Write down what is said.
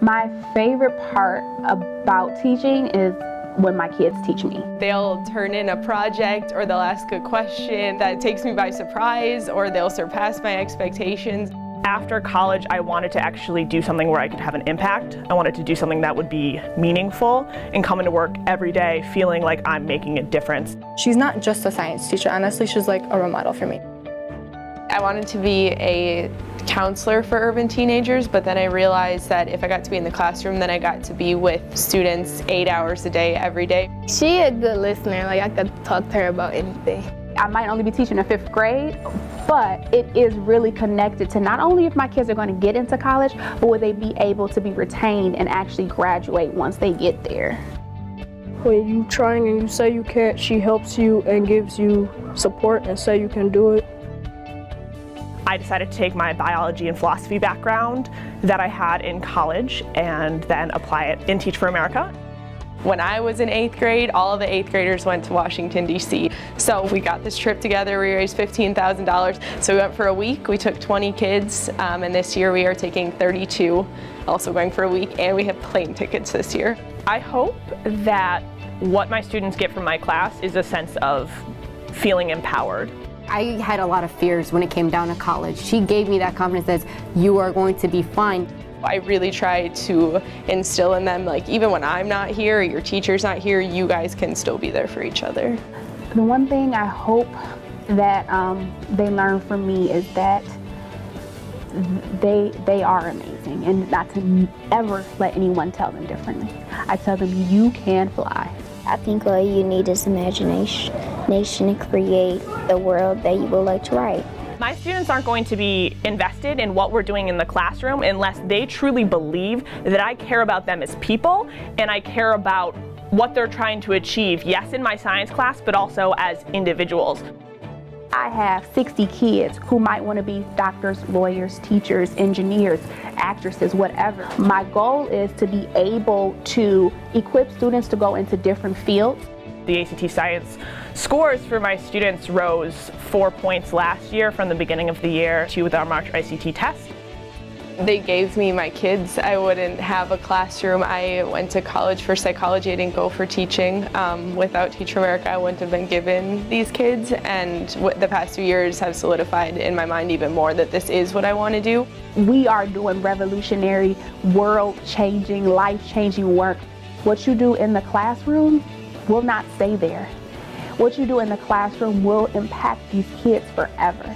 My favorite part about teaching is when my kids teach me. They'll turn in a project, or they'll ask a question that takes me by surprise, or they'll surpass my expectations. After college, I wanted to actually do something where I could have an impact. I wanted to do something that would be meaningful and come into work every day feeling like I'm making a difference. She's not just a science teacher. Honestly, she's like a role model for me. I wanted to be a counselor for urban teenagers, but then I realized that if I got to be in the classroom, then I got to be with students 8 hours a day, every day. She a good listener. Like, I could talk to her about anything. I might only be teaching in 5th grade, but it is really connected to not only if my kids are going to get into college, but will they be able to be retained and actually graduate once they get there. When you trying and you say you can't, she helps you and gives you support and say you can do it. I decided to take my biology and philosophy background that I had in college and then apply it in Teach for America. When I was in 8th grade, all of the 8th graders went to Washington, D.C. So we got this trip together, we raised $15,000. So we went for a week, we took 20 kids, and this year we are taking 32, also going for a week, and we have plane tickets this year. I hope that what my students get from my class is a sense of feeling empowered. I had a lot of fears when it came down to college. She gave me that confidence that you are going to be fine. I really try to instill in them, like, even when I'm not here, or your teacher's not here, you guys can still be there for each other. The one thing I hope that they learn from me is that they are amazing, and not to ever let anyone tell them differently. I tell them you can fly. I think all you need is imagination to create the world that you would like to write. My students aren't going to be invested in what we're doing in the classroom unless they truly believe that I care about them as people and I care about what they're trying to achieve, yes, in my science class, but also as individuals. I have 60 kids who might want to be doctors, lawyers, teachers, engineers, actresses, whatever. My goal is to be able to equip students to go into different fields. The ACT Science scores for my students rose 4 points last year from the beginning of the year with our March ICT test. They gave me my kids. I wouldn't have a classroom. I went to college for psychology. I didn't go for teaching. Without Teach for America, I wouldn't have been given these kids, and the past 2 years have solidified in my mind even more that this is what I want to do. We are doing revolutionary, world-changing, life-changing work. What you do in the classroom will not stay there. What you do in the classroom will impact these kids forever.